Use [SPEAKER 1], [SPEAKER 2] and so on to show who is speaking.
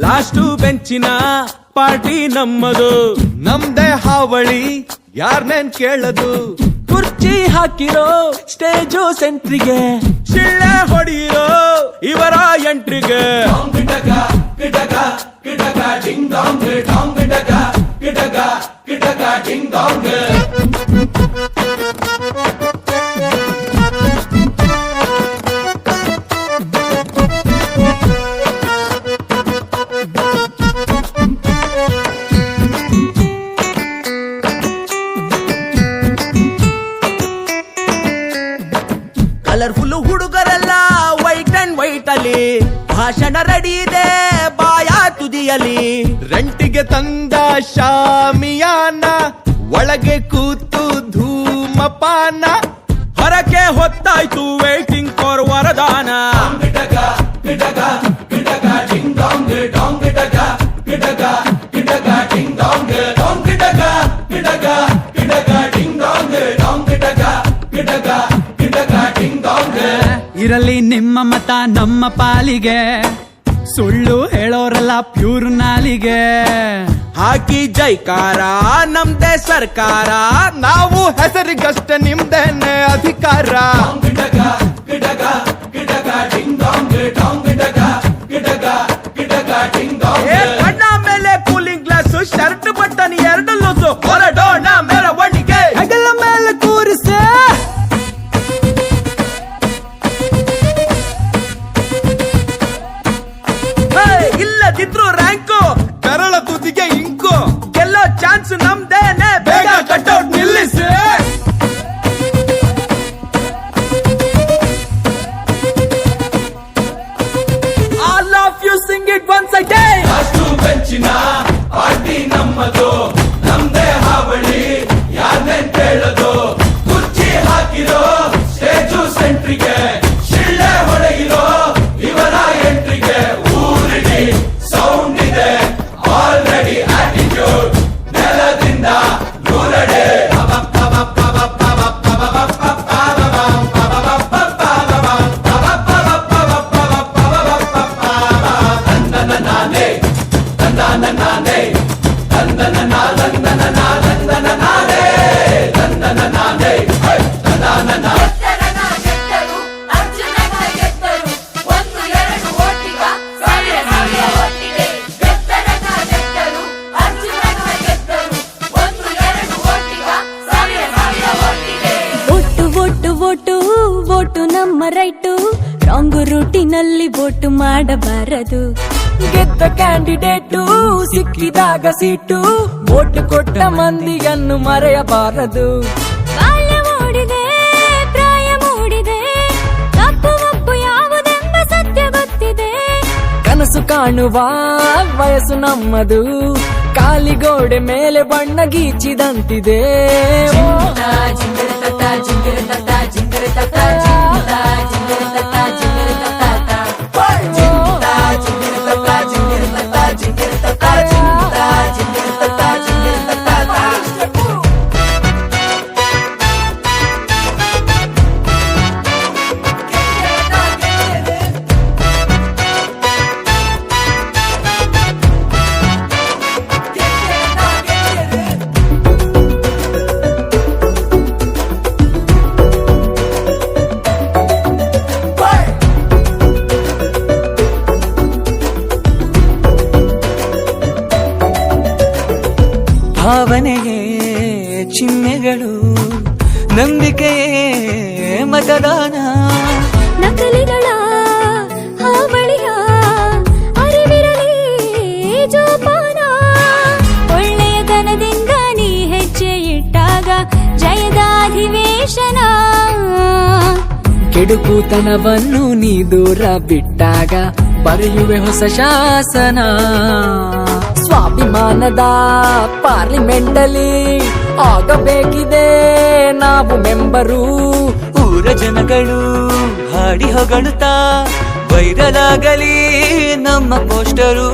[SPEAKER 1] Last ಬೆಂಚಿನ party ನಮ್ಮದು,
[SPEAKER 2] ನಮ್ದೇ ಹಾವಳಿ ಯಾರ್ನೇನ್ ಕೇಳದು.
[SPEAKER 1] ಕುರ್ಚಿ ಹಾಕಿರೋ ಸ್ಟೇಜು ಸೆಂಟ್ರಿಗೆ, ಶಿಳ್ಳೆ ಹೊಡೆಯಿರೋ ಇವರ ಎಂಟ್ರಿಗೆ. ಕಲರ್ಫುಲ್ ಹುಡುಗರೆಲ್ಲ ವೈಟ್ ಅಂಡ್ ವೈಟ್ ಅಲ್ಲಿ, ಭಾಷಣ ರೆಡಿ ಇದೆ ಬಾಯ ತುದಿಯಲಿ.
[SPEAKER 2] ರೆಂಟಿಗೆ ತಂದ ಶಾಮಿಯಾನ, ಒಳಗೆ ಕೂತು ಧೂಮಪಾನ.
[SPEAKER 1] ಹೊರಕ್ಕೆ ಹೊತ್ತಾಯ್ತು ವೇಟಿಂಗ್ ಫಾರ್ ವರದಾನ.
[SPEAKER 3] ಇರಲಿ ನಿಮ್ಮ ಮತ ನಮ್ಮ ಪಾಲಿಗೆ, ಸುಳ್ಳು ಹೇಳೋರಲ್ಲ ಪ್ಯೂರ್ ನಾಲಿಗೆ.
[SPEAKER 1] ಹಾಕಿ ಜೈಕಾರ ನಮ್ದೇ ಸರ್ಕಾರ,
[SPEAKER 2] ನಾವು ಹೆಸರಿಗಷ್ಟೇ ನಿಮ್ದೇನೆ ಅಧಿಕಾರ.
[SPEAKER 1] ಕಣ್ಣ ಮೇಲೆ ಕೂಲಿಂಗ್ ಗ್ಲಾಸ್, ಶರ್ಟ್ ಬಟನ್ ಎರಡು ಲೂಸು, ಹೊರಡೋಣ ಮೆರವಣಿಗೆ.
[SPEAKER 3] ಹೆಗಲ ಮೇಲೆ ಕೂರಿಸೆ
[SPEAKER 1] ಇಲ್ಲದಿದ್ರು ರ್ಯಾಂಕು,
[SPEAKER 2] ಕರಳ ತುದಿಗೆ ಇಂಕು.
[SPEAKER 1] ಗೆಲ್ಲೋ ಚಾನ್ಸ್ ನಮ್ದೇನೆ, ಬೇಗ ಕಟ್ಔಟ್ ನಿಲ್ಲಿಸಿ. All of you sing it once again.
[SPEAKER 4] Last ಬೆಂಚಿನ ಪಾರ್ಟಿ ನಮ್ಮದು, ನಮ್ದೇ ಹಾವಳಿ ಯಾರ್ನೇನ್ ಕೇಳದು. ಕುರ್ಚಿ ಹಾಕಿರೋ ಸ್ಟೇಜು ಸೆಂಟ್ರಿಗೆ, ಶಿಳ್ಳೆ ಹೊಡೆಯಿರೋ ಇವರ ಎಂಟ್ರಿಗೆ. ಊರಿಡಿ ಸೌಂಡ್ ಇದೆ ಆಲ್ರೆಡಿ ಆಟಿಟ್ಯೂಡ್, ನೆಲದಿಂದ ನೂರಡೆ.
[SPEAKER 5] ವೋಟು ನಮ್ಮ ರೈಟು, ರಾಂಗ್ ರೂಟಿನಲ್ಲಿ ವೋಟು ಮಾಡಬಾರದು.
[SPEAKER 3] ಗೆದ್ದ ಕ್ಯಾಂಡಿಡೇಟು ಸಿಕ್ಕಿದಾಗ ಸೀಟು, ವೋಟ್ ಕೊಟ್ಟ ಮಂದಿಯನ್ನು ಮರೆಯಬಾರದು.
[SPEAKER 5] ಬಾಲ್ಯ ಮೂಡಿದೆ ಪ್ರಾಯ ಮೂಡಿದೆ, ತಪ್ಪು ಒಪ್ಪು ಯಾವುದೆಂಬ ಸತ್ಯ ಗೊತ್ತಿದೆ.
[SPEAKER 3] ಕನಸು ಕಾಣುವ ವಯಸ್ಸು ನಮ್ಮದು, ಕಾಲಿಗೋಡೆ ಮೇಲೆ ಬಣ್ಣ ಗೀಚಿದಂತಿದೆ. ಭಾವನೆಗೆ ಚಿಹ್ನೆಗಳು, ನಂಬಿಕೆಯೇ ಮತದಾನ.
[SPEAKER 5] ನಕಲಿಗಳ ಹಾವಳಿಯ ಅರಿವಿರಲಿ ಜೋಪಾನ. ಒಳ್ಳೆಯತನದಿಂದ ನೀ ಹೆಜ್ಜೆ ಇಟ್ಟಾಗ ಜಯದ ಅಧಿವೇಶನ.
[SPEAKER 3] ಕೆಡುಕುತನವನ್ನು ನೀ ದೂರ ಬಿಟ್ಟಾಗ ಬರೆಯುವೆ ಹೊಸ ಶಾಸನ. ಸ್ವಾಭಿಮಾನದ ಪಾರ್ಲಿಮೆಂಟಲ್ಲಿ ಆಗಬೇಕಿದೆ ನಾವು ಮೆಂಬರು. ಊರ ಜನಗಳು ಹಾಡಿ ಹೊಗಳುತ್ತಾ ವೈರಲ್ ಆಗಲಿ ನಮ್ಮ ಪೋಸ್ಟರು.